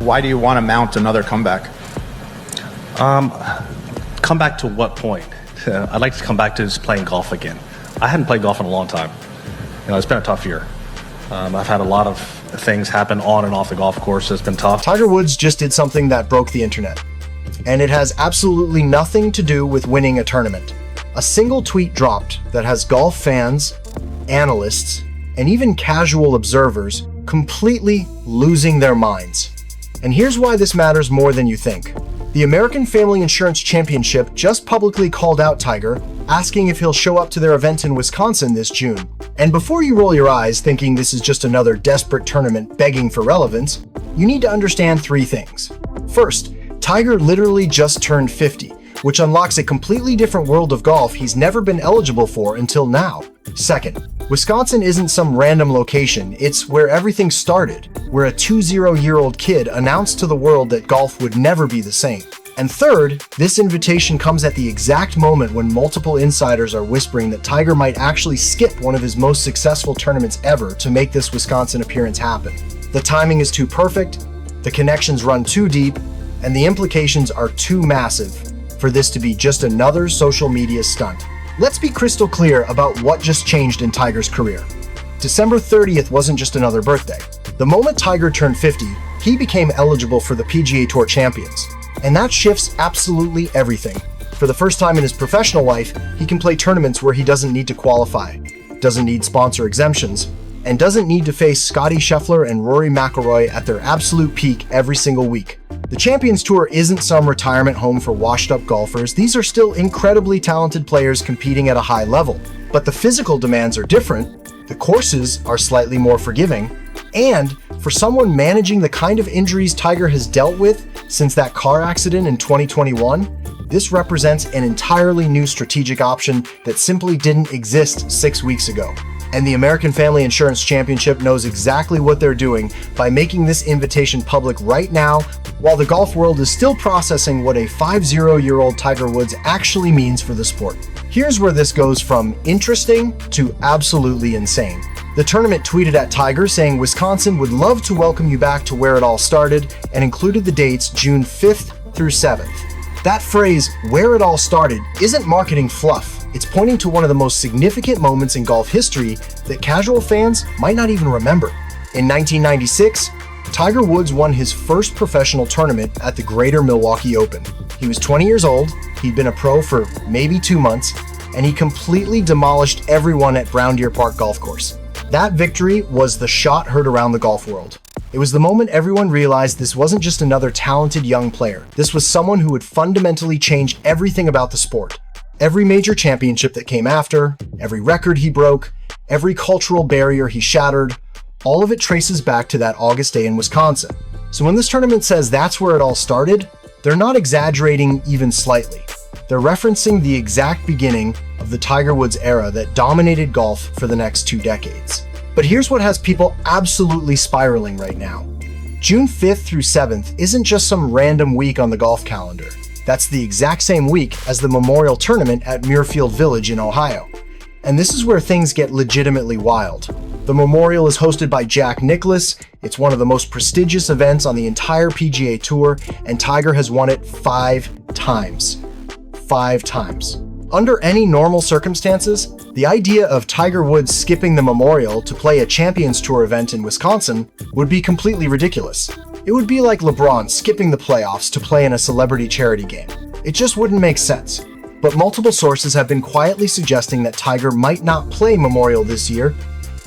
Why do you want to mount another comeback? Come back to what point? I'd like to come back to just playing golf again. I hadn't played golf in a long time. It's been a tough year. I've had a lot of things happen on and off the golf course. It's been tough. Tiger Woods just did something that broke the internet. And it has absolutely nothing to do with winning a tournament. A single tweet dropped that has golf fans, analysts, and even casual observers completely losing their minds. And here's why this matters more than you think. The American Family Insurance Championship just publicly called out Tiger, asking if he'll show up to their event in Wisconsin this June. And before you roll your eyes thinking this is just another desperate tournament begging for relevance, you need to understand three things. First, Tiger literally just turned 50, which unlocks a completely different world of golf he's never been eligible for until now. Second, Wisconsin isn't some random location, it's where everything started, where a 20-year-old kid announced to the world that golf would never be the same. And third, this invitation comes at the exact moment when multiple insiders are whispering that Tiger might actually skip one of his most successful tournaments ever to make this Wisconsin appearance happen. The timing is too perfect, the connections run too deep, and the implications are too massive for this to be just another social media stunt. Let's be crystal clear about what just changed in Tiger's career. December 30th wasn't just another birthday. The moment Tiger turned 50, he became eligible for the PGA Tour Champions. And that shifts absolutely everything. For the first time in his professional life, he can play tournaments where he doesn't need to qualify, doesn't need sponsor exemptions, and doesn't need to face Scottie Scheffler and Rory McIlroy at their absolute peak every single week. The Champions Tour isn't some retirement home for washed-up golfers. These are still incredibly talented players competing at a high level. But the physical demands are different, the courses are slightly more forgiving, and for someone managing the kind of injuries Tiger has dealt with since that car accident in 2021, this represents an entirely new strategic option that simply didn't exist 6 weeks ago. And the American Family Insurance Championship knows exactly what they're doing by making this invitation public right now, while the golf world is still processing what a 50-year-old Tiger Woods actually means for the sport. Here's where this goes from interesting to absolutely insane. The tournament tweeted at Tiger saying Wisconsin would love to welcome you back to where it all started, and included the dates June 5th through 7th. That phrase, where it all started, isn't marketing fluff. It's pointing to one of the most significant moments in golf history that casual fans might not even remember. In 1996, Tiger Woods won his first professional tournament at the Greater Milwaukee Open. He was 20 years old, he'd been a pro for maybe 2 months, and he completely demolished everyone at Brown Deer Park Golf Course. That victory was the shot heard around the golf world. It was the moment everyone realized this wasn't just another talented young player. This was someone who would fundamentally change everything about the sport. Every major championship that came after, every record he broke, every cultural barrier he shattered, all of it traces back to that August day in Wisconsin. So when this tournament says that's where it all started, they're not exaggerating even slightly. They're referencing the exact beginning of the Tiger Woods era that dominated golf for the next 2 decades. But here's what has people absolutely spiraling right now. June 5th through 7th isn't just some random week on the golf calendar. That's the exact same week as the Memorial Tournament at Muirfield Village in Ohio. And this is where things get legitimately wild. The Memorial is hosted by Jack Nicklaus. It's one of the most prestigious events on the entire PGA Tour, and Tiger has won it 5 times. 5 times. Under any normal circumstances, the idea of Tiger Woods skipping the Memorial to play a Champions Tour event in Wisconsin would be completely ridiculous. It would be like LeBron skipping the playoffs to play in a celebrity charity game. It just wouldn't make sense. But multiple sources have been quietly suggesting that Tiger might not play Memorial this year,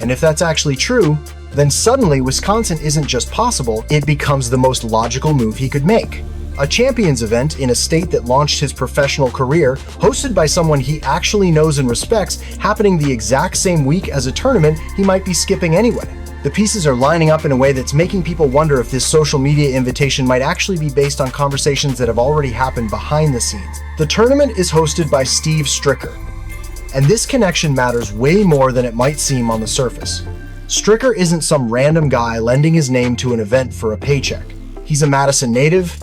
and if that's actually true, then suddenly Wisconsin isn't just possible, it becomes the most logical move he could make. A Champions event in a state that launched his professional career, hosted by someone he actually knows and respects, happening the exact same week as a tournament he might be skipping anyway. The pieces are lining up in a way that's making people wonder if this social media invitation might actually be based on conversations that have already happened behind the scenes. The tournament is hosted by Steve Stricker, and this connection matters way more than it might seem on the surface. Stricker isn't some random guy lending his name to an event for a paycheck. He's a Madison native,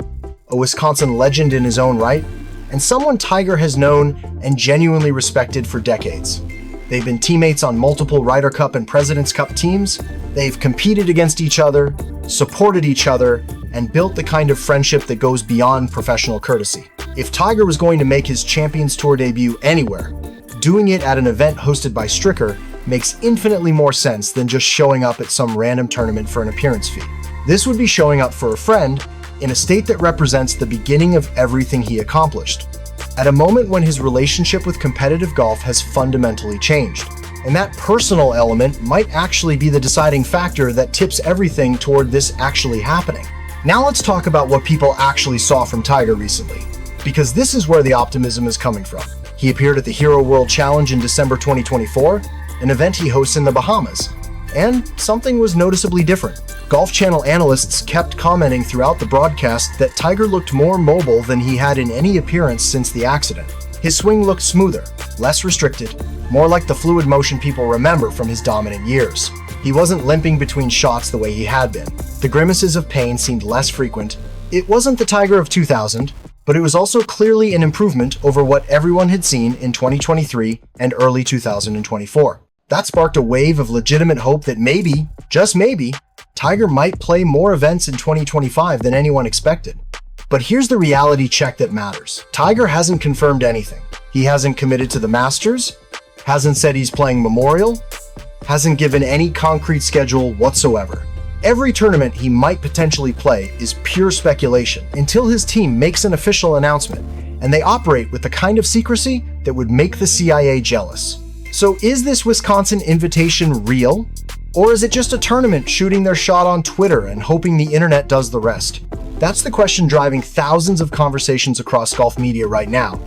a Wisconsin legend in his own right, and someone Tiger has known and genuinely respected for decades. They've been teammates on multiple Ryder Cup and President's Cup teams, they've competed against each other, supported each other, and built the kind of friendship that goes beyond professional courtesy. If Tiger was going to make his Champions Tour debut anywhere, doing it at an event hosted by Stricker makes infinitely more sense than just showing up at some random tournament for an appearance fee. This would be showing up for a friend in a state that represents the beginning of everything he accomplished, at a moment when his relationship with competitive golf has fundamentally changed. And that personal element might actually be the deciding factor that tips everything toward this actually happening. Now let's talk about what people actually saw from Tiger recently, because this is where the optimism is coming from. He appeared at the Hero World Challenge in December 2024, an event he hosts in the Bahamas, and something was noticeably different. Golf Channel analysts kept commenting throughout the broadcast that Tiger looked more mobile than he had in any appearance since the accident. His swing looked smoother, less restricted, more like the fluid motion people remember from his dominant years. He wasn't limping between shots the way he had been. The grimaces of pain seemed less frequent. It wasn't the Tiger of 2000, but it was also clearly an improvement over what everyone had seen in 2023 and early 2024. That sparked a wave of legitimate hope that maybe, just maybe, Tiger might play more events in 2025 than anyone expected. But here's the reality check that matters. Tiger hasn't confirmed anything. He hasn't committed to the Masters, hasn't said he's playing Memorial, hasn't given any concrete schedule whatsoever. Every tournament he might potentially play is pure speculation until his team makes an official announcement, and they operate with the kind of secrecy that would make the CIA jealous. So is this Wisconsin invitation real? Or is it just a tournament shooting their shot on Twitter and hoping the internet does the rest? That's the question driving thousands of conversations across golf media right now.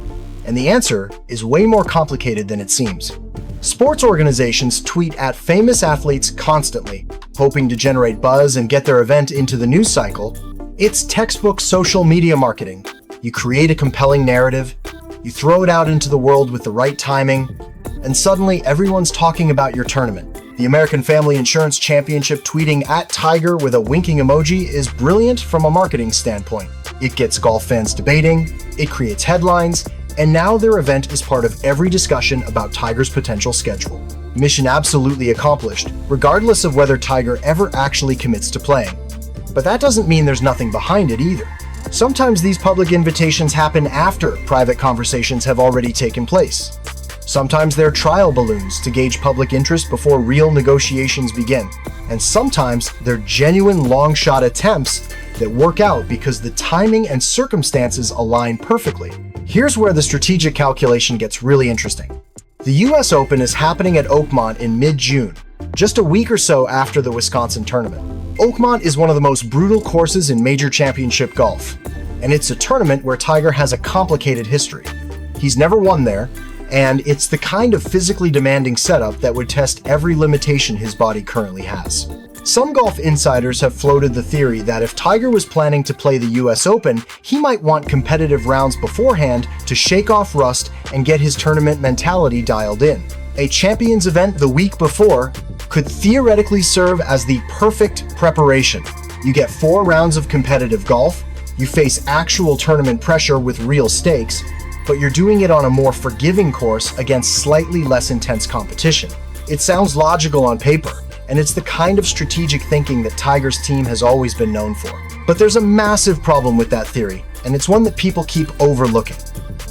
And the answer is way more complicated than it seems. Sports organizations tweet at famous athletes constantly, hoping to generate buzz and get their event into the news cycle. It's textbook social media marketing. You create a compelling narrative, you throw it out into the world with the right timing, and suddenly everyone's talking about your tournament. The American Family Insurance Championship tweeting at Tiger with a winking emoji is brilliant from a marketing standpoint. It gets golf fans debating, it creates headlines, and now their event is part of every discussion about Tiger's potential schedule. Mission absolutely accomplished, regardless of whether Tiger ever actually commits to playing. But that doesn't mean there's nothing behind it either. Sometimes these public invitations happen after private conversations have already taken place. Sometimes they're trial balloons to gauge public interest before real negotiations begin. And sometimes they're genuine long-shot attempts that work out because the timing and circumstances align perfectly. Here's where the strategic calculation gets really interesting. The US Open is happening at Oakmont in mid-June, just a week or so after the Wisconsin tournament. Oakmont is one of the most brutal courses in major championship golf, and it's a tournament where Tiger has a complicated history. He's never won there, and it's the kind of physically demanding setup that would test every limitation his body currently has. Some golf insiders have floated the theory that if Tiger was planning to play the US Open, he might want competitive rounds beforehand to shake off rust and get his tournament mentality dialed in. A Champions event the week before could theoretically serve as the perfect preparation. You get 4 rounds of competitive golf, you face actual tournament pressure with real stakes, but you're doing it on a more forgiving course against slightly less intense competition. It sounds logical on paper, and it's the kind of strategic thinking that Tiger's team has always been known for. But there's a massive problem with that theory, and it's one that people keep overlooking.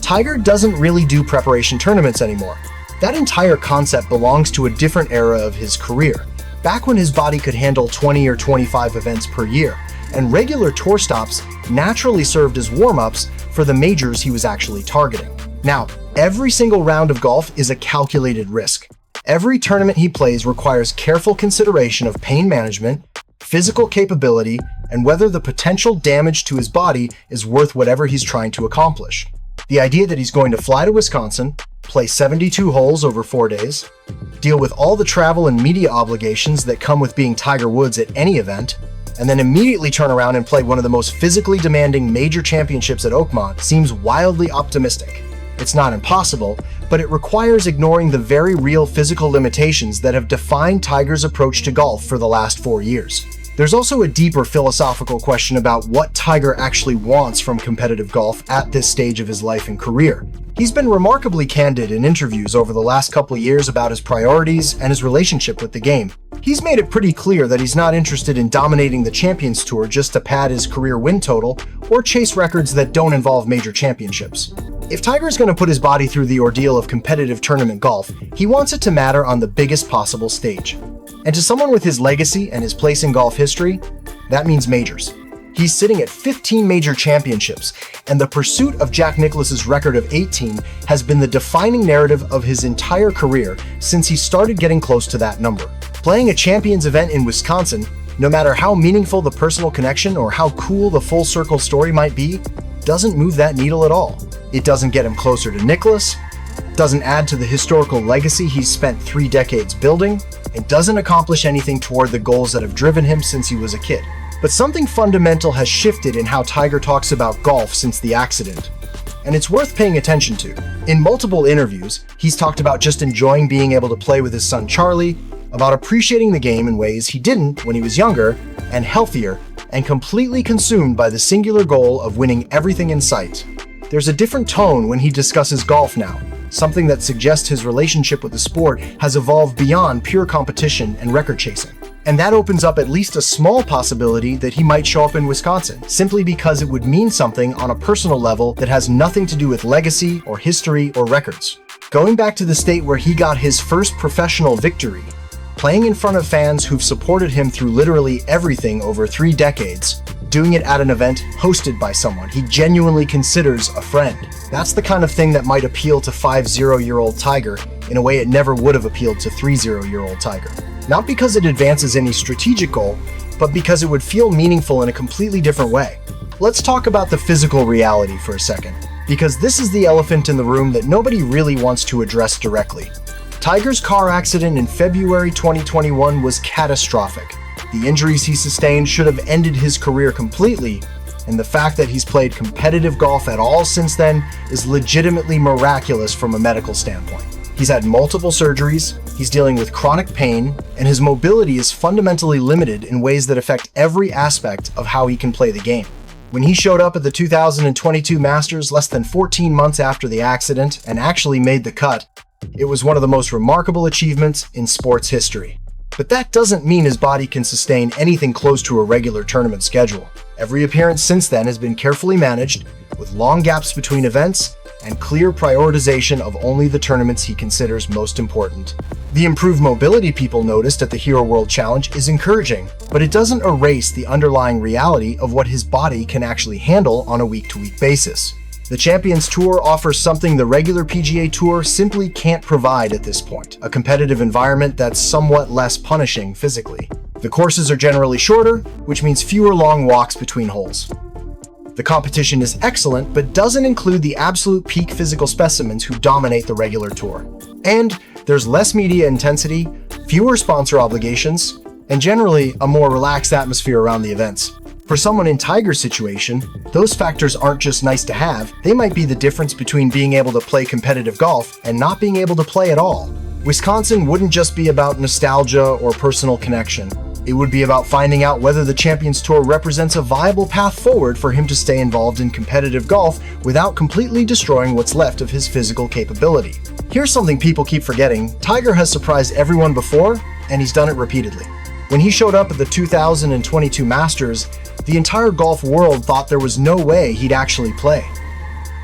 Tiger doesn't really do preparation tournaments anymore. That entire concept belongs to a different era of his career, back when his body could handle 20 or 25 events per year, and regular tour stops naturally served as warm-ups for the majors he was actually targeting. Now, every single round of golf is a calculated risk. Every tournament he plays requires careful consideration of pain management, physical capability, and whether the potential damage to his body is worth whatever he's trying to accomplish. The idea that he's going to fly to Wisconsin, play 72 holes over 4 days, deal with all the travel and media obligations that come with being Tiger Woods at any event, and then immediately turn around and play one of the most physically demanding major championships at Oakmont seems wildly optimistic. It's not impossible, but it requires ignoring the very real physical limitations that have defined Tiger's approach to golf for the last 4 years. There's also a deeper philosophical question about what Tiger actually wants from competitive golf at this stage of his life and career. He's been remarkably candid in interviews over the last couple of years about his priorities and his relationship with the game. He's made it pretty clear that he's not interested in dominating the Champions Tour just to pad his career win total or chase records that don't involve major championships. If Tiger's going to put his body through the ordeal of competitive tournament golf, he wants it to matter on the biggest possible stage. And to someone with his legacy and his place in golf history, that means majors. He's sitting at 15 major championships, and the pursuit of Jack Nicklaus's record of 18 has been the defining narrative of his entire career since he started getting close to that number. Playing a Champions event in Wisconsin, no matter how meaningful the personal connection or how cool the full circle story might be, doesn't move that needle at all. It doesn't get him closer to Nicklaus, doesn't add to the historical legacy he's spent 3 decades building, and doesn't accomplish anything toward the goals that have driven him since he was a kid. But something fundamental has shifted in how Tiger talks about golf since the accident, and it's worth paying attention to. In multiple interviews, he's talked about just enjoying being able to play with his son Charlie, about appreciating the game in ways he didn't when he was younger and healthier, and completely consumed by the singular goal of winning everything in sight. There's a different tone when he discusses golf now, something that suggests his relationship with the sport has evolved beyond pure competition and record chasing. And that opens up at least a small possibility that he might show up in Wisconsin, simply because it would mean something on a personal level that has nothing to do with legacy or history or records. Going back to the state where he got his first professional victory, playing in front of fans who've supported him through literally everything over 3 decades, doing it at an event hosted by someone he genuinely considers a friend. That's the kind of thing that might appeal to 50-year-old Tiger in a way it never would have appealed to 30-year-old Tiger. Not because it advances any strategic goal, but because it would feel meaningful in a completely different way. Let's talk about the physical reality for a second, because this is the elephant in the room that nobody really wants to address directly. Tiger's car accident in February 2021 was catastrophic. The injuries he sustained should have ended his career completely, and the fact that he's played competitive golf at all since then is legitimately miraculous from a medical standpoint. He's had multiple surgeries, he's dealing with chronic pain, and his mobility is fundamentally limited in ways that affect every aspect of how he can play the game. When he showed up at the 2022 Masters less than 14 months after the accident and actually made the cut, it was one of the most remarkable achievements in sports history. But that doesn't mean his body can sustain anything close to a regular tournament schedule. Every appearance since then has been carefully managed, with long gaps between events and clear prioritization of only the tournaments he considers most important. The improved mobility people noticed at the Hero World Challenge is encouraging, but it doesn't erase the underlying reality of what his body can actually handle on a week-to-week basis. The Champions Tour offers something the regular PGA Tour simply can't provide at this point, a competitive environment that's somewhat less punishing physically. The courses are generally shorter, which means fewer long walks between holes. The competition is excellent, but doesn't include the absolute peak physical specimens who dominate the regular tour. And there's less media intensity, fewer sponsor obligations, and generally a more relaxed atmosphere around the events. For someone in Tiger's situation, those factors aren't just nice to have, they might be the difference between being able to play competitive golf and not being able to play at all. Wisconsin wouldn't just be about nostalgia or personal connection. It would be about finding out whether the Champions Tour represents a viable path forward for him to stay involved in competitive golf without completely destroying what's left of his physical capability. Here's something people keep forgetting: Tiger has surprised everyone before, and he's done it repeatedly. When he showed up at the 2022 Masters, the entire golf world thought there was no way he'd actually play.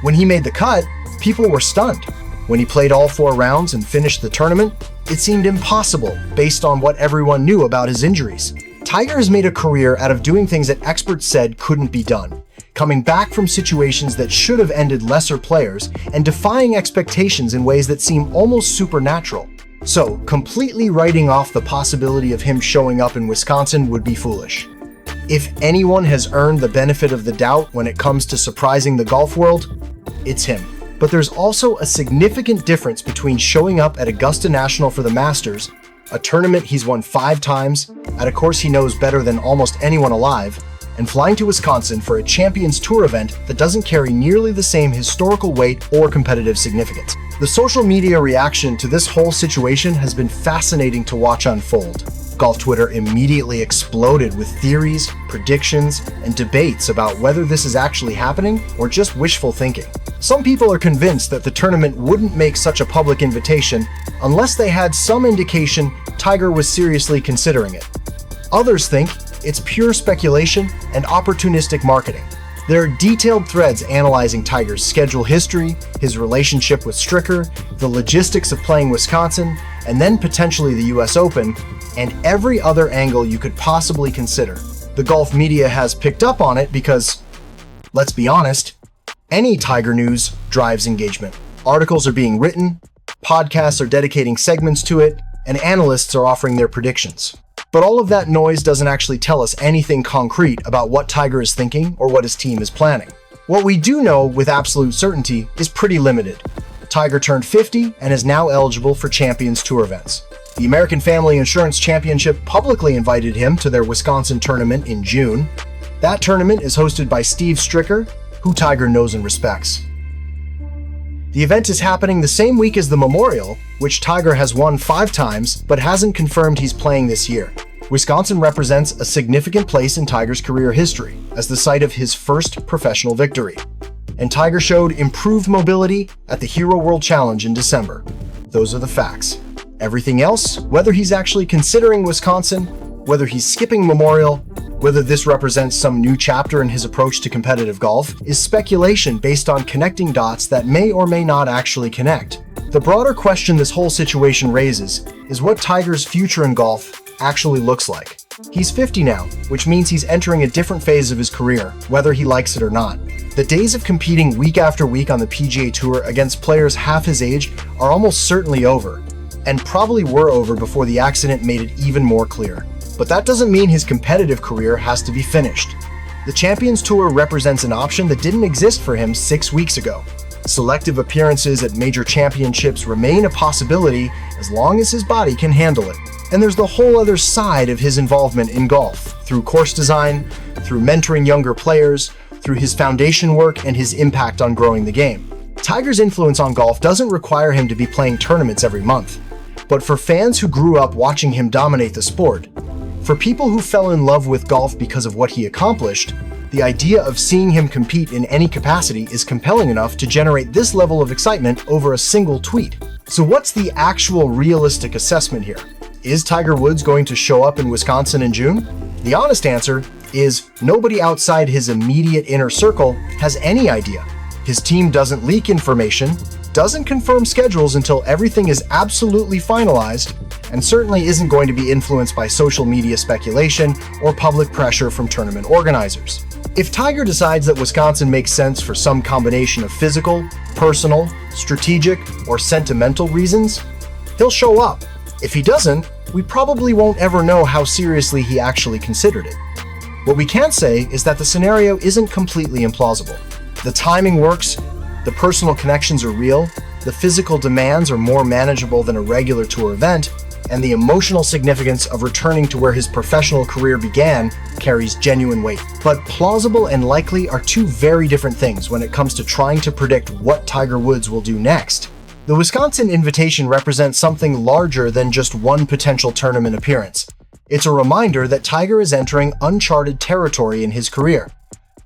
When he made the cut, people were stunned. When he played all 4 rounds and finished the tournament, it seemed impossible based on what everyone knew about his injuries. Tiger has made a career out of doing things that experts said couldn't be done, coming back from situations that should have ended lesser players and defying expectations in ways that seem almost supernatural. So, completely writing off the possibility of him showing up in Wisconsin would be foolish. If anyone has earned the benefit of the doubt when it comes to surprising the golf world, it's him. But there's also a significant difference between showing up at Augusta National for the Masters, a tournament he's won 5 times, at a course he knows better than almost anyone alive, and flying to Wisconsin for a Champions Tour event that doesn't carry nearly the same historical weight or competitive significance. The social media reaction to this whole situation has been fascinating to watch unfold. Golf Twitter immediately exploded with theories, predictions, and debates about whether this is actually happening or just wishful thinking. Some people are convinced that the tournament wouldn't make such a public invitation unless they had some indication Tiger was seriously considering it. Others think it's pure speculation and opportunistic marketing. There are detailed threads analyzing Tiger's schedule history, his relationship with Stricker, the logistics of playing Wisconsin, and then potentially the US Open, and every other angle you could possibly consider. The golf media has picked up on it because, let's be honest, any Tiger news drives engagement. Articles are being written, podcasts are dedicating segments to it, and analysts are offering their predictions. But all of that noise doesn't actually tell us anything concrete about what Tiger is thinking or what his team is planning. What we do know with absolute certainty is pretty limited. Tiger turned 50 and is now eligible for Champions Tour events. The American Family Insurance Championship publicly invited him to their Wisconsin tournament in June. That tournament is hosted by Steve Stricker, who Tiger knows and respects. The event is happening the same week as the Memorial, which Tiger has won 5 times but hasn't confirmed he's playing this year. Wisconsin represents a significant place in Tiger's career history as the site of his first professional victory. And Tiger showed improved mobility at the Hero World Challenge in December. Those are the facts. Everything else, whether he's actually considering Wisconsin, whether he's skipping Memorial, whether this represents some new chapter in his approach to competitive golf, is speculation based on connecting dots that may or may not actually connect. The broader question this whole situation raises is what Tiger's future in golf actually looks like. He's 50 now, which means he's entering a different phase of his career, whether he likes it or not. The days of competing week after week on the PGA Tour against players half his age are almost certainly over, and probably were over before the accident made it even more clear. But that doesn't mean his competitive career has to be finished. The Champions Tour represents an option that didn't exist for him 6 weeks ago. Selective appearances at major championships remain a possibility as long as his body can handle it. And there's the whole other side of his involvement in golf, through course design, through mentoring younger players, through his foundation work and his impact on growing the game. Tiger's influence on golf doesn't require him to be playing tournaments every month. But for fans who grew up watching him dominate the sport, for people who fell in love with golf because of what he accomplished, the idea of seeing him compete in any capacity is compelling enough to generate this level of excitement over a single tweet. So what's the actual realistic assessment here? Is Tiger Woods going to show up in Wisconsin in June? The honest answer is nobody outside his immediate inner circle has any idea. His team doesn't leak information, doesn't confirm schedules until everything is absolutely finalized, and certainly isn't going to be influenced by social media speculation or public pressure from tournament organizers. If Tiger decides that Wisconsin makes sense for some combination of physical, personal, strategic, or sentimental reasons, he'll show up. If he doesn't, we probably won't ever know how seriously he actually considered it. What we can say is that the scenario isn't completely implausible. The timing works, the personal connections are real, the physical demands are more manageable than a regular tour event, and the emotional significance of returning to where his professional career began carries genuine weight. But plausible and likely are two very different things when it comes to trying to predict what Tiger Woods will do next. The Wisconsin invitation represents something larger than just one potential tournament appearance. It's a reminder that Tiger is entering uncharted territory in his career.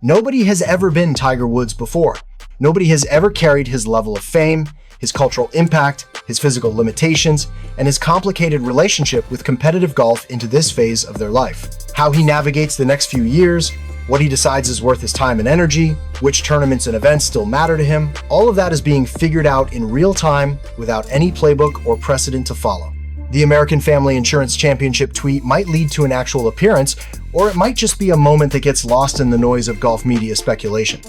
Nobody has ever been Tiger Woods before. Nobody has ever carried his level of fame, his cultural impact, his physical limitations, and his complicated relationship with competitive golf into this phase of their life. How he navigates the next few years, what he decides is worth his time and energy, which tournaments and events still matter to him, all of that is being figured out in real time without any playbook or precedent to follow. The American Family Insurance Championship tweet might lead to an actual appearance, or it might just be a moment that gets lost in the noise of golf media speculation.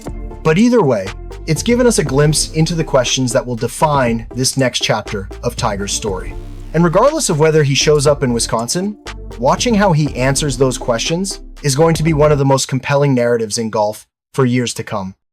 But either way, it's given us a glimpse into the questions that will define this next chapter of Tiger's story. And regardless of whether he shows up in Wisconsin, watching how he answers those questions is going to be one of the most compelling narratives in golf for years to come.